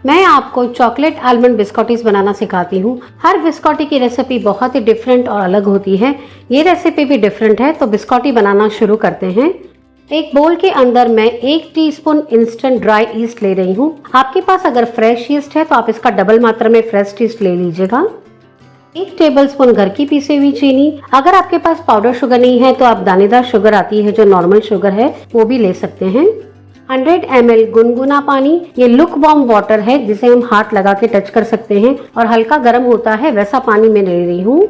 मैं आपको chocolate almond बिस्कॉटीज बनाना सिखाती हूँ। हर बिस्कॉटी की रेसिपी बहुत ही डिफरेंट और अलग होती है। ये रेसिपी भी डिफरेंट है, तो बिस्कॉटी बनाना शुरू करते हैं। एक बोल के अंदर मैं 1 टीस्पून इंस्टेंट ड्राई ईस्ट ले रही हूँ। आपके पास अगर फ्रेश ईस्ट है तो आप इसका डबल मात्रा में फ्रेश ईस्ट ले लीजिएगा। 1 टेबलस्पून घर की पीसी हुई चीनी। अगर आपके पास पाउडर शुगर नहीं है तो आप दानेदार शुगर आती है जो नॉर्मल शुगर है वो भी ले सकते हैं। 100 ml गुनगुना पानी। ये लुक वार्म वाटर है जिसे हम हाथ लगा के टच कर सकते हैं और हल्का गर्म होता है वैसा पानी मैं ले रही हूँ।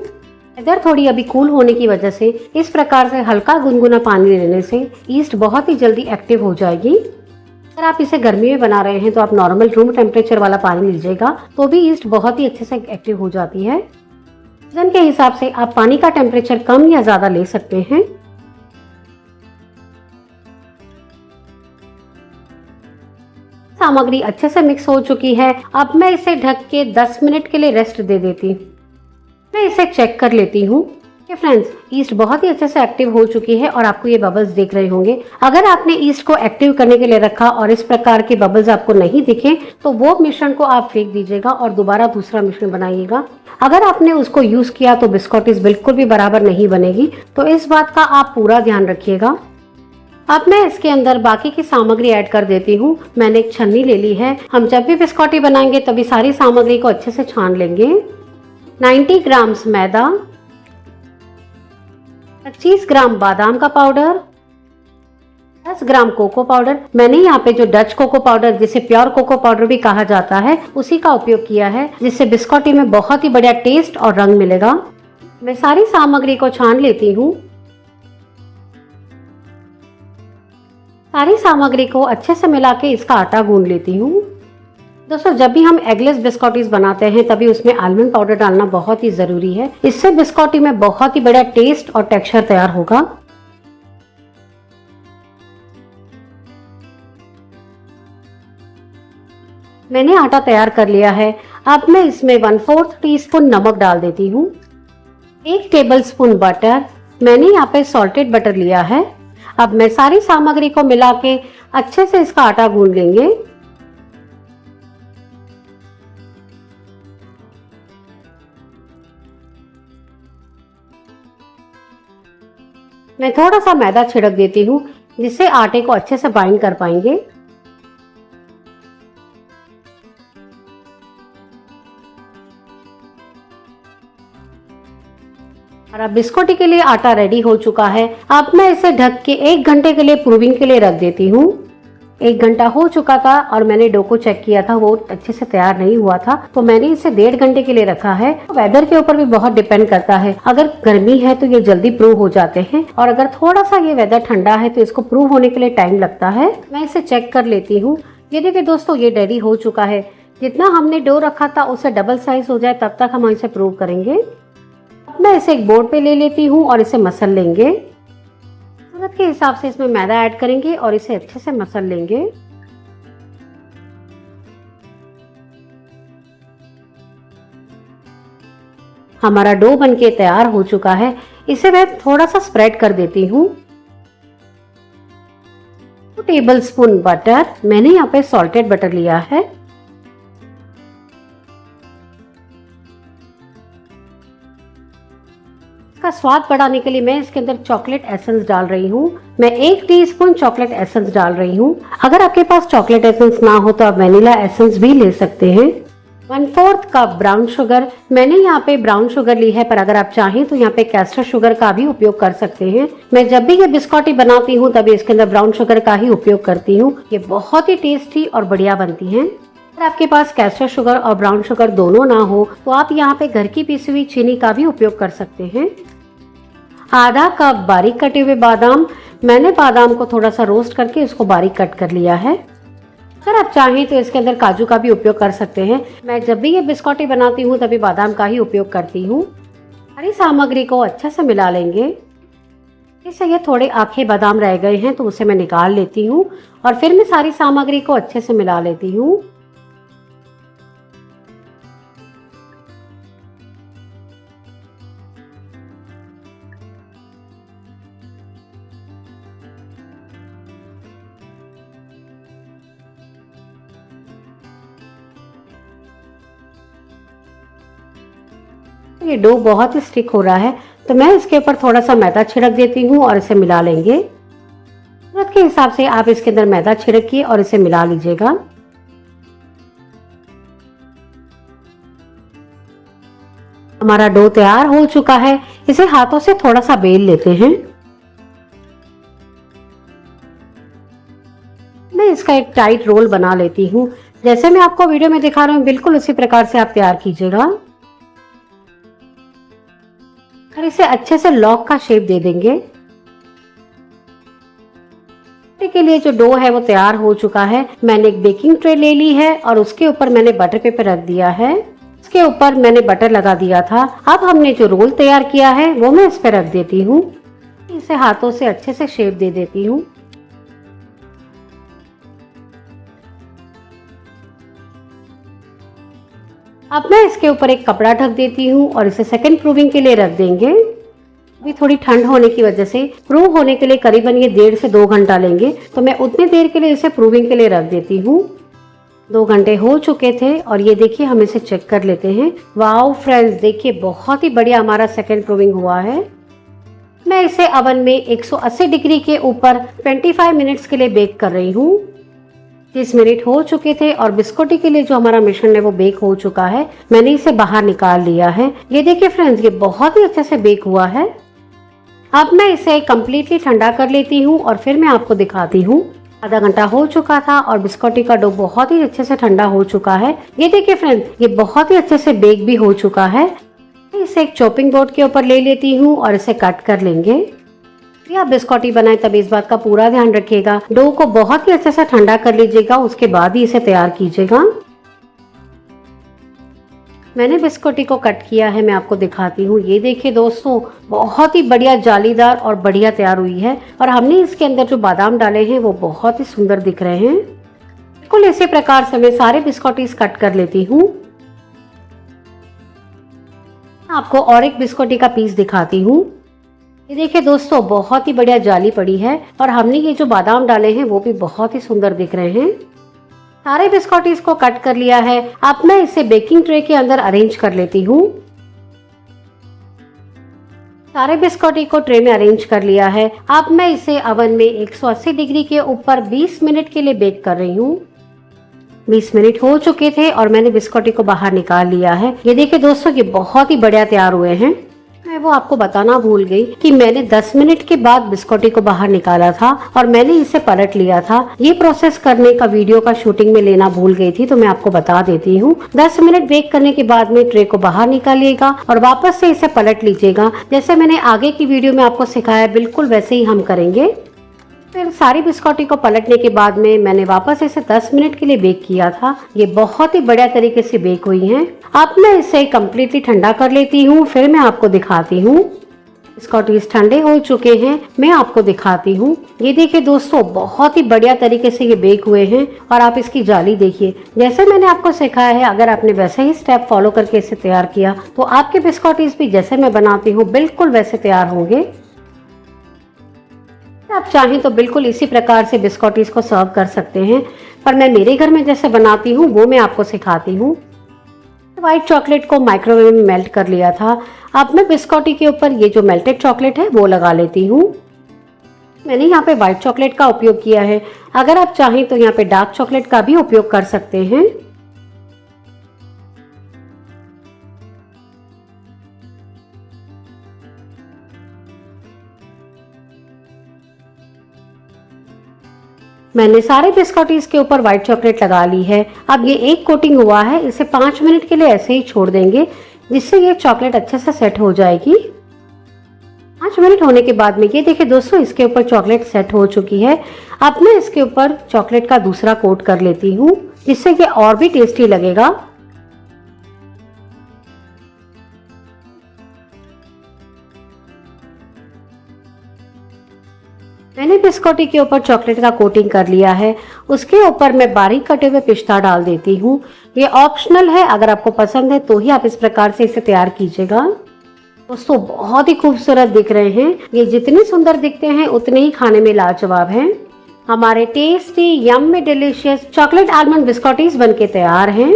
इधर थोड़ी अभी कूल होने की वजह से इस प्रकार से हल्का गुनगुना पानी लेने से ईस्ट बहुत ही जल्दी एक्टिव हो जाएगी। अगर आप इसे गर्मी में बना रहे हैं तो आप नॉर्मल रूम टेम्परेचर वाला पानी लीजिएगा तो भी ईस्ट बहुत ही अच्छे से एक्टिव हो जाती है। सीजन के हिसाब से आप पानी का टेम्परेचर कम या ज्यादा ले सकते हैं। सामग्री अच्छे से मिक्स हो चुकी है। अब मैं इसे ढक के 10 मिनट के लिए रेस्ट दे देती हूँ। मैं इसे चेक कर लेती हूँ। फ्रेंड्स, ईस्ट बहुत ही अच्छे से एक्टिव हो चुकी है और आपको ये बबल्स दिख रहे होंगे। अगर आपने ईस्ट को एक्टिव करने के लिए रखा और इस प्रकार के बबल्स आपको नहीं दिखे तो वो मिश्रण को आप फेंक दीजिएगा और दोबारा दूसरा मिश्रण बनाइएगा। अगर आपने उसको यूज किया तो बिस्कॉटीज बिल्कुल भी बराबर नहीं बनेगी, तो इस बात का आप पूरा ध्यान रखिएगा। अब मैं इसके अंदर बाकी की सामग्री ऐड कर देती हूँ। मैंने एक छन्नी ले ली है। हम जब भी बिस्कॉटी बनाएंगे तभी सारी सामग्री को अच्छे से छान लेंगे। 90 ग्राम मैदा, 25 ग्राम बादाम का पाउडर, 10 ग्राम कोको पाउडर। मैंने यहाँ पे जो डच कोको पाउडर जिसे प्योर कोको पाउडर भी कहा जाता है उसी का उपयोग किया है, जिससे बिस्कॉटी में बहुत ही बढ़िया टेस्ट और रंग मिलेगा। मैं सारी सामग्री को छान लेती हूँ। सारी सामग्री को अच्छे से मिला के इसका आटा गूंद लेती हूँ। दोस्तों, जब भी हम एगलेस बिस्कॉटीज बनाते हैं तभी उसमें आलमंड पाउडर डालना बहुत ही जरूरी है। इससे बिस्कॉटी में बहुत ही बढ़िया टेस्ट और टेक्सचर तैयार होगा। मैंने आटा तैयार कर लिया है। अब मैं इसमें 1/4 टीस्पून नमक डाल देती हूँ। 1 टेबलस्पून बटर। मैंने यहाँ पे सॉल्टेड बटर लिया है। अब मैं सारी सामग्री को मिला के अच्छे से इसका आटा गूंद लेंगे। मैं थोड़ा सा मैदा छिड़क देती हूँ जिससे आटे को अच्छे से बाइंड कर पाएंगे। और अब बिस्कुटी के लिए आटा रेडी हो चुका है। अब मैं इसे ढक के 1 घंटे के लिए प्रूविंग के लिए रख देती हूँ। 1 घंटा हो चुका था और मैंने डो को चेक किया था, वो अच्छे से तैयार नहीं हुआ था, तो मैंने इसे 1.5 घंटे के लिए रखा है। वेदर के ऊपर भी बहुत डिपेंड करता है। अगर गर्मी है तो ये जल्दी प्रूव हो जाते हैं और अगर थोड़ा सा ये वेदर ठंडा है तो इसको प्रूव होने के लिए टाइम लगता है। मैं इसे चेक कर लेती हूँ। ये देखिए दोस्तों, ये रेडी हो चुका है। जितना हमने डो रखा था उससे डबल साइज हो जाए तब तक हम इसे प्रूव करेंगे। मैं इसे एक बोर्ड पे ले लेती हूँ और इसे मसल लेंगे। जरूरत के हिसाब से इसमें मैदा ऐड करेंगे और इसे अच्छे से मसल लेंगे। हमारा डो बनके तैयार हो चुका है। इसे मैं थोड़ा सा स्प्रेड कर देती हूँ। 2 टेबलस्पून बटर। मैंने यहाँ पे सॉल्टेड बटर लिया है। इसका स्वाद बढ़ाने के लिए मैं इसके अंदर चॉकलेट एसेंस डाल रही हूँ। मैं 1 टीस्पून चॉकलेट एसेंस डाल रही हूँ। अगर आपके पास चॉकलेट एसेंस ना हो तो आप वेनिला एसेंस भी ले सकते हैं। 1/4 कप ब्राउन शुगर। मैंने यहाँ पे ब्राउन शुगर ली है, पर अगर आप चाहें तो यहाँ पे कैस्टर शुगर का भी उपयोग कर सकते हैं। मैं जब भी ये बिस्कॉटी बनाती हूँ तभी इसके अंदर ब्राउन शुगर का ही उपयोग करती हूँ। ये बहुत ही टेस्टी और बढ़िया बनती है। अगर आपके पास कैस्टर शुगर और ब्राउन शुगर दोनों ना हो तो आप यहाँ पे घर की पीसी हुई चीनी का भी उपयोग कर सकते हैं। आधा कप बारीक कटे हुए बादाम। मैंने बादाम को थोड़ा सा रोस्ट करके इसको बारीक कट कर लिया है। अगर आप चाहें तो इसके अंदर काजू का भी उपयोग कर सकते हैं। मैं जब भी ये बिस्कॉटी बनाती हूँ तभी बादाम का ही उपयोग करती हूँ। सारी सामग्री को अच्छे से मिला लेंगे। इससे ये थोड़े आखे बादाम रह गए हैं तो उसे मैं निकाल लेती हूँ और फिर मैं सारी सामग्री को अच्छे से मिला लेती हूँ। ये डो बहुत ही स्टिक हो रहा है, तो मैं इसके ऊपर थोड़ा सा मैदा छिड़क देती हूँ और इसे मिला लेंगे। जरूरत के हिसाब से आप इसके अंदर मैदा छिड़किए और इसे मिला लीजिएगा। हमारा डो तैयार हो चुका है। इसे हाथों से थोड़ा सा बेल लेते हैं। मैं इसका एक टाइट रोल बना लेती हूँ। जैसे मैं आपको वीडियो में दिखा रहा हूँ, बिल्कुल उसी प्रकार से आप तैयार कीजिएगा और इसे अच्छे से लॉक का शेप दे देंगे। के लिए जो डो है वो तैयार हो चुका है। मैंने एक बेकिंग ट्रे ले ली है और उसके ऊपर मैंने बटर पेपर रख दिया है। इसके ऊपर मैंने बटर लगा दिया था। अब हमने जो रोल तैयार किया है वो मैं इस पर रख देती हूँ। इसे हाथों से अच्छे से शेप दे देती हूँ। अब मैं इसके ऊपर एक कपड़ा ढक देती हूँ और इसे सेकंड प्रूविंग के लिए रख देंगे। अभी थोड़ी ठंड होने की वजह से प्रूव होने के लिए करीबन ये 1.5 से 2 घंटा लेंगे, तो मैं उतनी देर के लिए इसे प्रूविंग के लिए रख देती हूँ। 2 घंटे हो चुके थे और ये देखिए हम इसे चेक कर लेते हैं। वाओ फ्रेंड्स, देखिए बहुत ही बढ़िया हमारा सेकंड प्रूविंग हुआ है। मैं इसे ओवन में 180 डिग्री के ऊपर 25 मिनट्स के लिए बेक कर रही हूँ। 30 मिनट हो चुके थे और बिस्कुटी के लिए जो हमारा मिश्रण है वो बेक हो चुका है। मैंने इसे बाहर निकाल लिया है। ये देखिए फ्रेंड्स, ये बहुत ही अच्छे से बेक हुआ है। अब मैं इसे कम्प्लीटली ठंडा कर लेती हूँ और फिर मैं आपको दिखाती हूँ। आधा घंटा हो चुका था और बिस्कुटी का डो बहुत ही अच्छे से ठंडा हो चुका है। ये देखिए फ्रेंड्स, ये बहुत ही अच्छे से बेक भी हो चुका है। इसे एक चॉपिंग बोर्ड के ऊपर ले लेती हूँ और इसे कट कर लेंगे। आप बिस्कुटी बनाए तब इस बात का पूरा ध्यान रखिएगा, डो को बहुत ही अच्छे से ठंडा कर लीजिएगा, उसके बाद ही इसे तैयार कीजिएगा। मैंने बिस्कुटी को कट किया है, मैं आपको दिखाती हूँ। ये देखिए दोस्तों, बहुत ही बढ़िया जालीदार और बढ़िया तैयार हुई है। और हमने इसके अंदर जो बादाम डाले हैं वो बहुत ही सुंदर दिख रहे हैं। बिल्कुल इसी प्रकार से मैं सारे बिस्कुटीज कट कर लेती हूँ। आपको और एक बिस्कुटी का पीस दिखाती हूँ। ये देखिए दोस्तों, बहुत ही बढ़िया जाली पड़ी है और हमने ये जो बादाम डाले हैं वो भी बहुत ही सुंदर दिख रहे हैं। सारे बिस्कुटीज को कट कर लिया है। अब मैं इसे बेकिंग ट्रे के अंदर अरेंज कर लेती हूँ। सारे बिस्कुटी को ट्रे में अरेंज कर लिया है। अब मैं इसे ओवन में 180 डिग्री के ऊपर 20 मिनट के लिए बेक कर रही हूँ। 20 मिनट हो चुके थे और मैंने बिस्कुटी को बाहर निकाल लिया है। ये देखिए दोस्तों, ये बहुत ही बढ़िया तैयार हुए हैं। मैं वो आपको बताना भूल गई कि मैंने 10 मिनट के बाद बिस्कुटी को बाहर निकाला था और मैंने इसे पलट लिया था। ये प्रोसेस करने का वीडियो का शूटिंग में लेना भूल गई थी, तो मैं आपको बता देती हूँ। 10 मिनट बेक करने के बाद में ट्रे को बाहर निकालिएगा और वापस से इसे पलट लीजिएगा। जैसे मैंने आगे की वीडियो में आपको सिखाया, बिल्कुल वैसे ही हम करेंगे। फिर सारी बिस्कुटी को पलटने के बाद में मैंने वापस इसे 10 मिनट के लिए बेक किया था। ये बहुत ही बढ़िया तरीके से बेक हुई हैं। अब मैं इसे कम्प्लीटली ठंडा कर लेती हूँ, फिर मैं आपको दिखाती हूँ। बिस्कुटीज ठंडे हो चुके हैं, मैं आपको दिखाती हूँ। ये देखिए दोस्तों, बहुत ही बढ़िया तरीके से ये बेक हुए हैं और आप इसकी जाली देखिए। जैसे मैंने आपको सिखाया है, अगर आपने वैसे ही स्टेप फॉलो करके इसे तैयार किया तो आपके बिस्कुटीज भी जैसे मैं बनाती हूँ बिल्कुल वैसे तैयार होंगे। आप चाहें तो बिल्कुल इसी प्रकार से बिस्कुटीज को सर्व कर सकते हैं, पर मैं मेरे घर में जैसे बनाती हूँ वो मैं आपको सिखाती हूँ। व्हाइट चॉकलेट को माइक्रोवेव में मेल्ट कर लिया था। अब मैं बिस्कुटी के ऊपर ये जो मेल्टेड चॉकलेट है वो लगा लेती हूँ। मैंने यहाँ पे व्हाइट चॉकलेट का उपयोग किया है। अगर आप चाहें तो यहाँ पे डार्क चॉकलेट का भी उपयोग कर सकते हैं। मैंने सारे बिस्कुटीज के ऊपर व्हाइट चॉकलेट लगा ली है। अब ये एक कोटिंग हुआ है, इसे 5 मिनट के लिए ऐसे ही छोड़ देंगे, जिससे ये चॉकलेट अच्छे से सेट हो जाएगी। 5 मिनट होने के बाद में ये देखिए दोस्तों, इसके ऊपर चॉकलेट सेट हो चुकी है। अब मैं इसके ऊपर चॉकलेट का दूसरा कोट कर लेती हूँ, जिससे ये और भी टेस्टी लगेगा। मैंने बिस्कुटी के ऊपर चॉकलेट का कोटिंग कर लिया है। उसके ऊपर मैं बारीक कटे हुए पिस्ता डाल देती हूँ। ये ऑप्शनल है, अगर आपको पसंद है तो ही आप इस प्रकार से इसे तैयार कीजिएगा। दोस्तों, बहुत ही खूबसूरत दिख रहे हैं। ये जितने सुंदर दिखते हैं उतने ही खाने में लाजवाब हैं। हमारे tasty yummy delicious chocolate almond बिस्कुटीज बनके तैयार हैं।